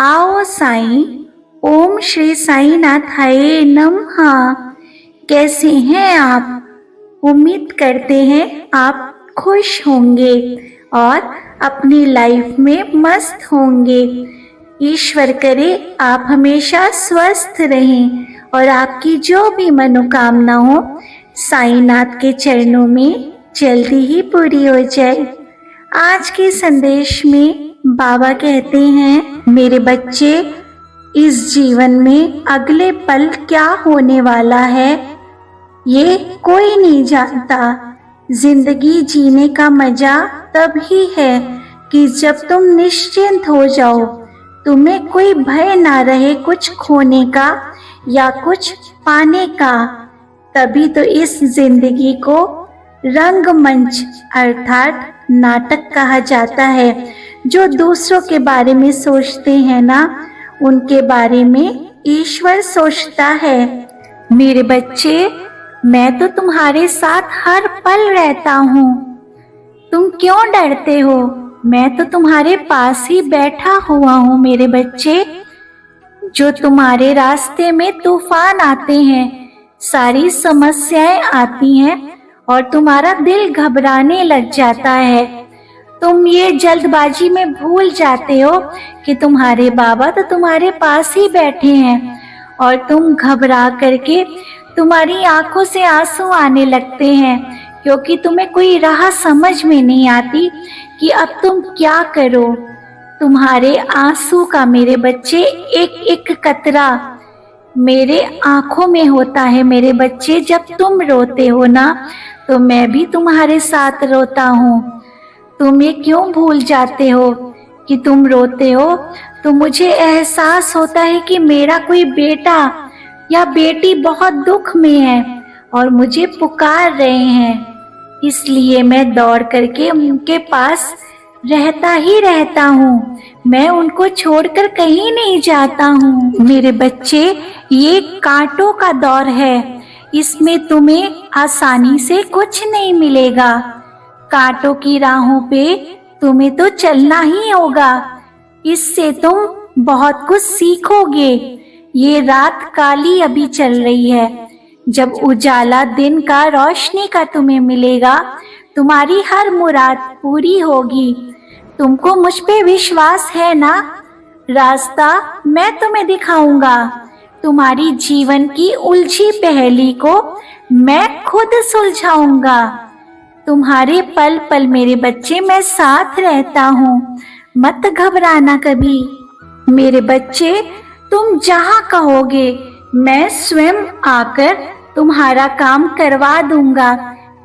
आओ साईं। ओम श्री साईनाथाय नमः। कैसे हैं आप? उम्मीद करते हैं आप खुश होंगे और अपनी लाइफ में मस्त होंगे। ईश्वर करे आप हमेशा स्वस्थ रहें और आपकी जो भी मनोकामना हो साईनाथ के चरणों में जल्दी ही पूरी हो जाए। आज के संदेश में बाबा कहते हैं, मेरे बच्चे, इस जीवन में अगले पल क्या होने वाला है ये कोई नहीं जानता। जिंदगी जीने का मजा तब ही है कि जब तुम निश्चिंत हो जाओ, तुम्हें कोई भय ना रहे कुछ खोने का या कुछ पाने का। तभी तो इस जिंदगी को रंगमंच अर्थात नाटक कहा जाता है। जो दूसरों के बारे में सोचते हैं ना, उनके बारे में ईश्वर सोचता है। मेरे बच्चे, मैं तो तुम्हारे साथ हर पल रहता हूँ। तुम क्यों डरते हो? मैं तो तुम्हारे पास ही बैठा हुआ हूँ मेरे बच्चे। जो तुम्हारे रास्ते में तूफान आते हैं, सारी समस्याएं आती हैं और तुम्हारा दिल घबराने लग जाता है, तुम ये जल्दबाजी में भूल जाते हो कि तुम्हारे बाबा तो तुम्हारे पास ही बैठे हैं और तुम घबरा करके तुम्हारी आंखों से आंसू आने लगते हैं, क्योंकि तुम्हें कोई राह समझ में नहीं आती कि अब तुम क्या करो। तुम्हारे आंसू का मेरे बच्चे एक एक कतरा मेरे आंखों में होता है मेरे बच्चे। जब तुम रोते हो ना, तो मैं भी तुम्हारे साथ रोता हूँ। तुम ये क्यों भूल जाते हो कि तुम रोते हो? तो मुझे एहसास होता है कि मेरा कोई बेटा या बेटी बहुत दुख में है और मुझे पुकार रहे हैं, इसलिए मैं दौड़ करके उनके पास रहता ही रहता हूँ। मैं उनको छोड़कर कहीं नहीं जाता हूँ। मेरे बच्चे, ये कांटों का दौर है, इसमें तुम्हें आसानी से कुछ नहीं मिलेगा। कांटों की राहों पे तुम्हें तो चलना ही होगा। इससे तुम बहुत कुछ सीखोगे। ये रात काली अभी चल रही है, जब उजाला दिन का रोशनी का तुम्हें मिलेगा, तुम्हारी हर मुराद पूरी होगी। तुमको मुझ पे विश्वास है ना? रास्ता मैं तुम्हें दिखाऊंगा। तुम्हारी जीवन की उलझी पहेली को मैं खुद सुलझाऊंगा। तुम्हारे पल पल मेरे बच्चे मैं साथ रहता हूँ, मत घबराना कभी। मेरे बच्चे, तुम जहाँ कहोगे मैं स्वयं आकर तुम्हारा काम करवा दूंगा।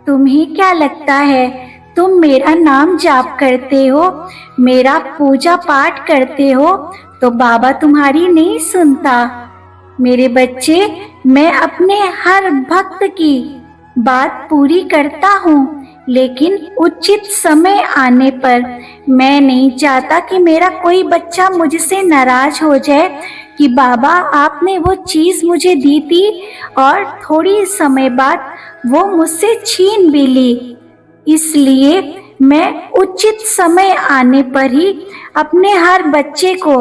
तुम्हें क्या लगता है तुम मेरा नाम जाप करते हो, मेरा पूजा पाठ करते हो, तो बाबा तुम्हारी नहीं सुनता? मेरे बच्चे, मैं अपने हर भक्त की बात पूरी करता हूँ, लेकिन उचित समय आने पर मैं नहीं चाहता कि मेरा कोई बच्चा मुझसे नाराज हो जाए कि बाबा आपने वो चीज मुझे दी थी और थोड़ी समय बाद वो मुझसे छीन भी ली। इसलिए मैं उचित समय आने पर ही अपने हर बच्चे को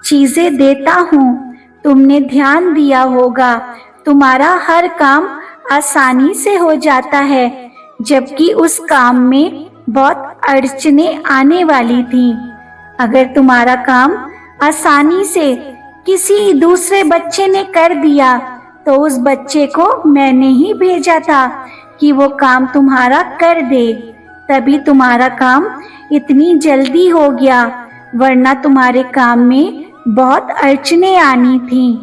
चीजें देता हूँ। तुमने ध्यान दिया होगा, तुम्हारा हर काम आसानी से हो जाता है, जबकि उस काम में बहुत अड़चनें आने वाली थी। अगर तुम्हारा काम आसानी से किसी दूसरे बच्चे ने कर दिया, तो उस बच्चे को मैंने ही भेजा था कि वो काम तुम्हारा कर दे, तभी तुम्हारा काम इतनी जल्दी हो गया, वरना तुम्हारे काम में बहुत अड़चनें आनी थी।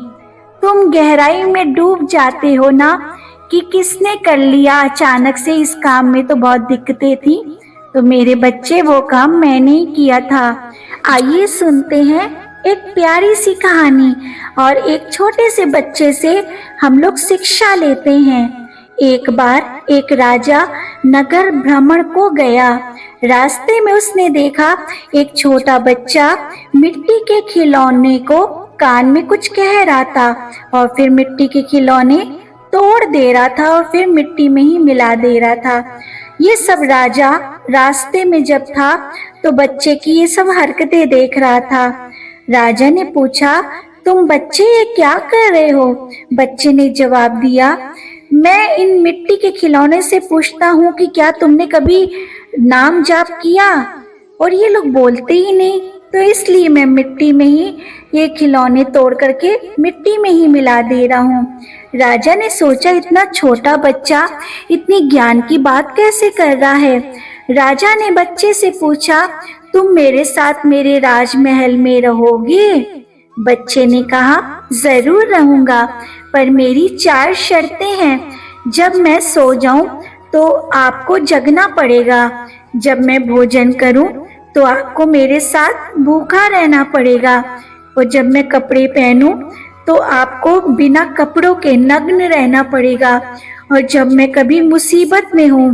तुम गहराई में डूब जाते हो ना कि किसने कर लिया अचानक से इस काम में, तो बहुत दिक्कतें थी। तो मेरे बच्चे, वो काम मैंने ही किया था। आइए सुनते हैं एक प्यारी सी कहानी और एक छोटे से बच्चे से हम लोग शिक्षा लेते हैं। एक बार एक राजा नगर भ्रमण को गया। रास्ते में उसने देखा एक छोटा बच्चा मिट्टी के खिलौने को कान में कुछ कह रहा था और फिर मिट्टी के खिलौने तोड़ दे रहा था और फिर मिट्टी में ही मिला दे रहा था। ये सब राजा रास्ते में जब था तो बच्चे की ये सब हरकतें देख रहा था। राजा ने पूछा, तुम बच्चे ये क्या कर रहे हो? बच्चे ने जवाब दिया, मैं इन मिट्टी के खिलौने से पूछता हूँ कि क्या तुमने कभी नाम जाप किया? और ये लोग बोलते ही नहीं, तो इसलिए मैं मिट्टी में ही ये खिलौने तोड़ करके मिट्टी में ही मिला दे रहा हूँ। राजा ने सोचा, इतना छोटा बच्चा इतनी ज्ञान की बात कैसे कर रहा है। राजा ने बच्चे से पूछा, तुम मेरे साथ मेरे राजमहल में रहोगे? बच्चे ने कहा, जरूर रहूंगा, पर मेरी 4 शर्तें हैं। जब मैं सो जाऊं तो आपको जगना पड़ेगा, जब मैं भोजन करूं तो आपको मेरे साथ भूखा रहना पड़ेगा, और जब मैं कपड़े पहनूं तो आपको बिना कपड़ों के नग्न रहना पड़ेगा, और जब मैं कभी मुसीबत में हूं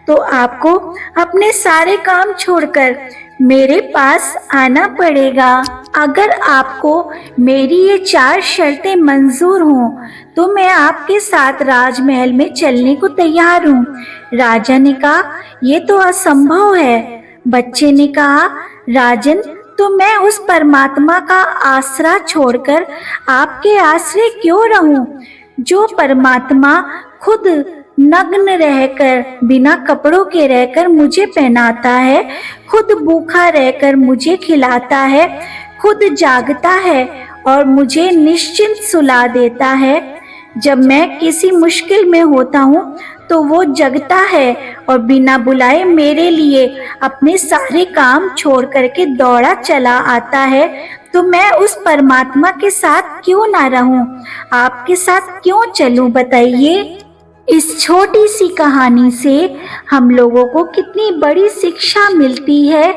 तो आपको अपने सारे काम छोड़कर मेरे पास आना पड़ेगा। अगर आपको मेरी ये 4 शर्तें मंजूर हों तो मैं आपके साथ राजमहल में चलने को तैयार हूँ। राजा ने कहा, ये तो असंभव है। बच्चे ने कहा, राजन, तो मैं उस परमात्मा का आसरा छोड़कर आपके आश्रय क्यों रहूं, जो परमात्मा खुद नग्न रहकर बिना कपड़ों के रहकर मुझे पहनाता है, खुद भूखा रहकर मुझे खिलाता है, खुद जागता है और मुझे निश्चिंत सुला देता है। जब मैं किसी मुश्किल में होता हूँ तो वो जगता है और बिना बुलाए मेरे लिए अपने सारे काम छोड़ करके दौड़ा चला आता है, तो मैं उस परमात्मा के साथ क्यों ना रहूं, आपके साथ क्यों चलूं, बताइए। इस छोटी सी कहानी से हम लोगों को कितनी बड़ी शिक्षा मिलती है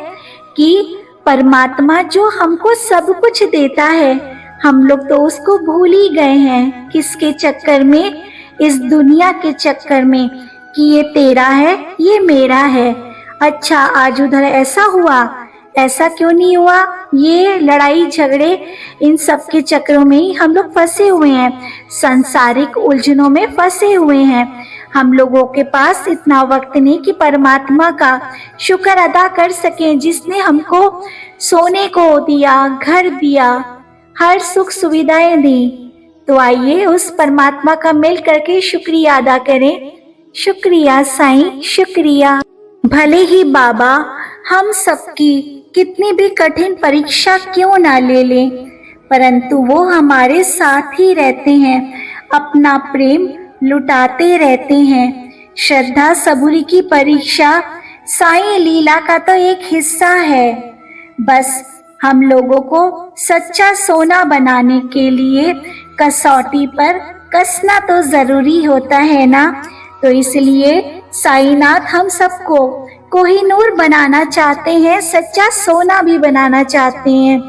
कि परमात्मा जो हमको सब कुछ देता है, हम लोग तो उसको भूल ही गए हैं। किसके चक्कर में? इस दुनिया के चक्कर में कि ये तेरा है, ये मेरा है। अच्छा, आज उधर ऐसा हुआ, ऐसा क्यों नहीं हुआ, ये लड़ाई झगड़े इन सब के चक्रों में ही हम लोग फंसे हुए हैं, सांसारिक उलझनों में फंसे हुए हैं। हम लोगों के पास इतना वक्त नहीं कि परमात्मा का शुक्र अदा कर सकें, जिसने हमको सोने को दिया, घर दिया, हर सुख सुविधाएं दी। तो आइए उस परमात्मा का मिल करके शुक्रिया अदा करें। शुक्रिया साईं, शुक्रिया। भले ही बाबा हम सबकी कितनी भी कठिन परीक्षा क्यों ना ले लें, परंतु वो हमारे साथ ही रहते हैं, अपना प्रेम लुटाते रहते हैं। श्रद्धा सबूरी की परीक्षा साईं लीला का तो एक हिस्सा है। बस हम लोगों को सच्चा सोना बनाने के लिए कसौटी पर कसना तो जरूरी होता है ना। तो इसलिए साईनाथ हम सबको कोहिनूर बनाना चाहते हैं, सच्चा सोना भी बनाना चाहते हैं।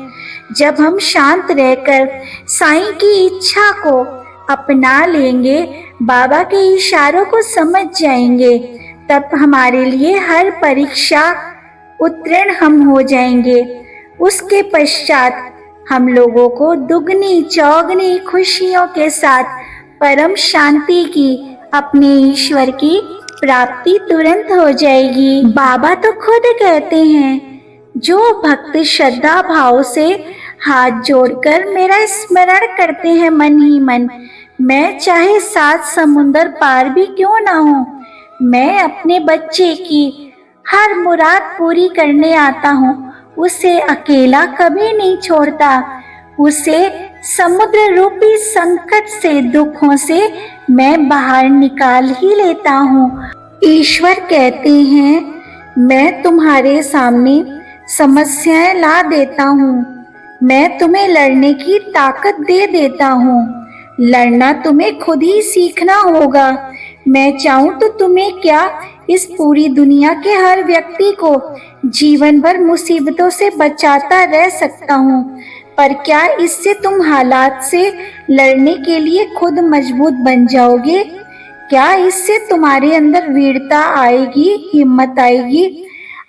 जब हम शांत रहकर साईं की इच्छा को अपना लेंगे, बाबा के इशारों को समझ जाएंगे, तब हमारे लिए हर परीक्षा उत्तीर्ण हम हो जाएंगे। उसके पश्चात हम लोगों को दुगनी चौगनी खुशियों के साथ परम शांति की, अपने ईश्वर की प्राप्ति तुरंत हो जाएगी। बाबा तो खुद कहते हैं, जो भक्त श्रद्धा भाव से हाथ जोड़कर मेरा स्मरण करते हैं मन ही मन, मैं चाहे 7 समुंदर पार भी क्यों ना हो, मैं अपने बच्चे की हर मुराद पूरी करने आता हूँ। उसे अकेला कभी नहीं छोड़ता, उसे समुद्र रूपी संकट से, दुखों से मैं बाहर निकाल ही लेता हूँ। ईश्वर कहते हैं, मैं तुम्हारे सामने समस्याएं ला देता हूँ, मैं तुम्हें लड़ने की ताकत दे देता हूँ, लड़ना तुम्हें खुद ही सीखना होगा। मैं चाहूँ तो तुम्हें क्या, इस पूरी दुनिया के हर व्यक्ति को जीवन भर मुसीबतों से बचाता रह सकता हूँ, पर क्या इससे तुम हालात से लड़ने के लिए खुद मजबूत बन जाओगे? क्या इससे तुम्हारे अंदर वीरता आएगी, हिम्मत आएगी?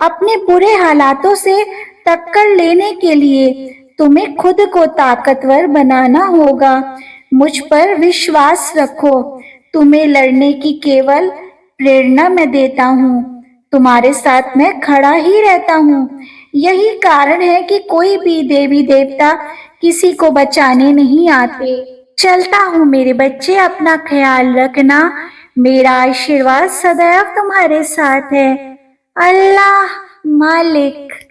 अपने बुरे हालातों से टक्कर लेने के लिए तुम्हें खुद को ताकतवर बनाना होगा। मुझ पर विश्वास रखो, तुम्हें लड़ने की केवल प्रेरणा मैं देता हूँ, तुम्हारे साथ मैं खड़ा ही रहता हूँ। यही कारण है कि कोई भी देवी देवता किसी को बचाने नहीं आते। चलता हूँ मेरे बच्चे, अपना ख्याल रखना। मेरा आशीर्वाद सदैव तुम्हारे साथ है। अल्लाह मालिक।